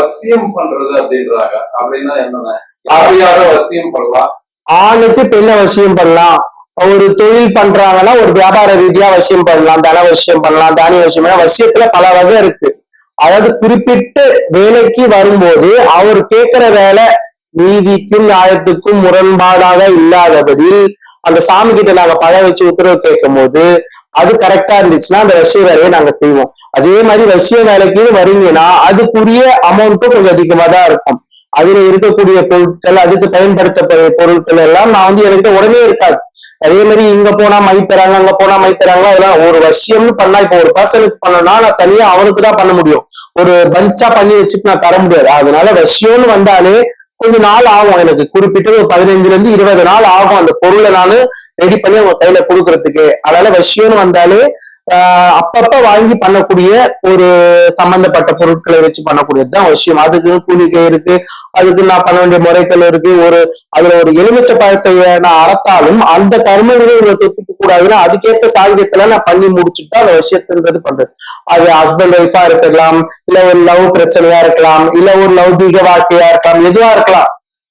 வசியம் பண்றது அப்படின்றாங்க. அப்படின்னா என்னன்னா யார வசியம் பண்ணலாம்? ஆணுக்கு பெண்ணை வசியம் பண்ணலாம். ஒரு தொழில் பண்றாங்கன்னா ஒரு வியாபார ரீதியா வசியம் பண்ணலாம், தன வசியம் பண்ணலாம், தானிய வசியம் பண்ணலாம். வசியத்துல பல வகை இருக்கு. அதாவது குறிப்பிட்டு வேலைக்கு வரும்போது அவர் கேட்கிற வேலை நீதிக்கும் நியாயத்துக்கும் முரண்பாடாக இல்லாதபடி அந்த சாமி கிட்ட நாங்க பழம் வச்சு உத்தரவு கேட்கும் போது அது கரெக்டா இருந்துச்சுன்னா அந்த வசிய வேலையை நாங்க செய்வோம். அதே மாதிரி வசிய வேலைக்கு வரீங்கன்னா அதுக்குரிய அமௌண்ட்டும் கொஞ்சம் அதிகமா தான் இருக்கும். அதுல இருக்கக்கூடிய பொருட்கள், அதுக்கு பயன்படுத்தக்கூடிய பொருட்கள் எல்லாம் நான் வந்து என்கிட்ட உடனே இருக்காது. அதே மாதிரி இங்க போனா மை தராங்க, அங்க போனா மை தராங்க. அதெல்லாம் ஒரு வசியம்னு பண்ணா இப்போ ஒரு பர்சனுக்கு பண்ணனா நான் தனியா அவனுக்கு தான் பண்ண முடியும். ஒரு பஞ்சா பண்ணி வச்சுட்டு நான் தர முடியாது. அதனால வசியம்னு வந்தாலே கொஞ்ச நாள் ஆகும். எனக்கு குறிப்பிட்டு ஒரு 15 நாள் ஆகும் அந்த பொருளை நான் ரெடி பண்ணி அவங்க கையில கொடுக்கறதுக்கு. அதனால வசியம்னு வந்தாலே அப்பப்ப வாங்கி பண்ணக்கூடிய ஒரு சம்பந்தப்பட்ட பொருட்களை வச்சு பண்ணக்கூடியதுதான் விஷயம். அதுக்கு கூலிக்கை இருக்கு, அதுக்கு நான் பண்ண வேண்டிய முறைகள் இருக்கு. அதுல ஒரு எலுமிச்சை பழத்தை நான் அறத்தாலும் அந்த கர்மங்களை தொத்திக்க கூடாதுன்னா அதுக்கேற்ற சாகியத்துல நான் பண்ணி முடிச்சுட்டு தான் அந்த விஷயத்துன்றது பண்றது. அது ஹஸ்பண்ட் ஒய்ஃபா இருக்கலாம், இல்ல ஒரு லவ் பிரச்சனையா இருக்கலாம், இல்ல ஒரு லௌகீக வாழ்க்கையா இருக்கலாம், எதுவா இருக்கலாம்.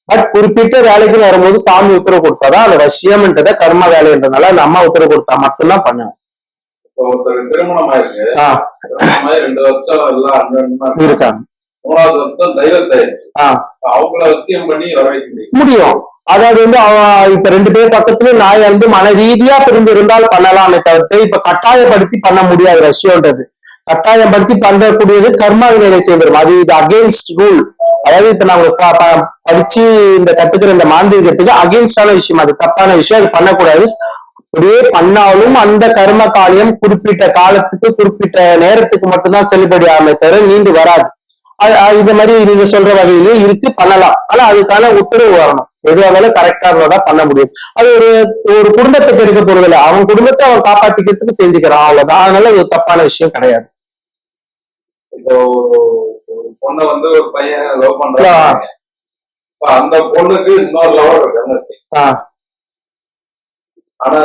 பட் குறிப்பிட்ட வேலைக்கு வரும்போது சாமி உத்தரவு கொடுத்தாதான் அந்த விஷயம்ன்றத கர்ம வேலைன்றதுனால அந்த அம்மா உத்தரவு கொடுத்தா மட்டும்தான் பண்ணுவேன். ஒருத்தருக்கு திருமணம் ஆயிருக்கு, 2 வருஷம் எல்லாம் இருக்காங்க, 3வது வருஷம் டைவர்ஸ் ஆயிடுச்சு, அவங்கள வசியம் பண்ணி வர வைக்க முடியும். அதாவது வந்து இப்ப 2 பேர் பக்கத்துல நாய் வந்து மன ரீதியா பிரிஞ்சு இருந்தால் பண்ணலாமே தவிர்த்து இப்ப கட்டாயப்படுத்தி பண்ண முடியாது. விஷயம்ன்றது கட்டாயப்படுத்தி பண்ணக்கூடியது கர்மா வினையை செய்திடும். அது இது அகெயின்ஸ்ட் ரூல். அதாவது இப்ப நாங்க படிச்சு இந்த கத்துக்கிற இந்த மாந்திரிகத்துக்கு அகெயின்ஸ்டான விஷயம், அது தப்பான விஷயம், அது பண்ணக்கூடாது. அப்படியே பண்ணாலும் அந்த கர்ம காலியம் குறிப்பிட்ட காலத்துக்கு குறிப்பிட்ட நேரத்துக்கு மட்டும்தான் செல்லுபடி ஆகுமே தவிர நீண்டு வராது. இந்த மாதிரி நீங்க சொல்ற வகையிலும் இருக்கு, பண்ணலாம். ஆனா அதுக்கான உத்தரவு வரணும். எதுவாக கரெக்டா இருந்தாதான் பண்ண முடியும். அது ஒரு குடும்பத்துக்கு எடுக்க போறதில்லை, அவன் குடும்பத்தை அவன் காப்பாத்திக்கிறதுக்கு செஞ்சுக்கிறான், அவ்வளவுதான். அதனால இது தப்பான விஷயம் கிடையாது. இப்போ ஒரு பொண்ணை வந்து ஒரு பையன் லவ் பண்றான், அந்த பொண்ணுக்கு இன்னொரு லவர் இருக்காங்க. ஆனா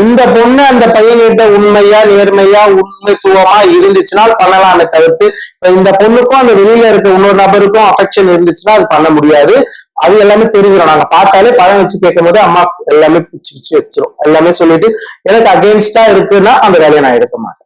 இந்த பொண்ணு அந்த பையன்கிட்ட உண்மையா நேர்மையா உண்மைத்துவமா இருந்துச்சுன்னா பண்ணலாமே தவிர்த்து இப்ப இந்த பொண்ணுக்கும் அந்த வெளியில இருக்க இன்னொரு நபருக்கும் அஃபெக்ஷன் இருந்துச்சுன்னா அது பண்ண முடியாது. அது எல்லாமே தெரிஞ்சிடும். நாங்க பார்த்தாலே பழம் வச்சு கேட்கும் போது அம்மா எல்லாமே பிச்சு பிச்சு வச்சிரும். எல்லாமே சொல்லிட்டு எனக்கு அகெயின்ஸ்டா இருக்குன்னா அந்த வேலையை நான் எடுக்க மாட்டேன்.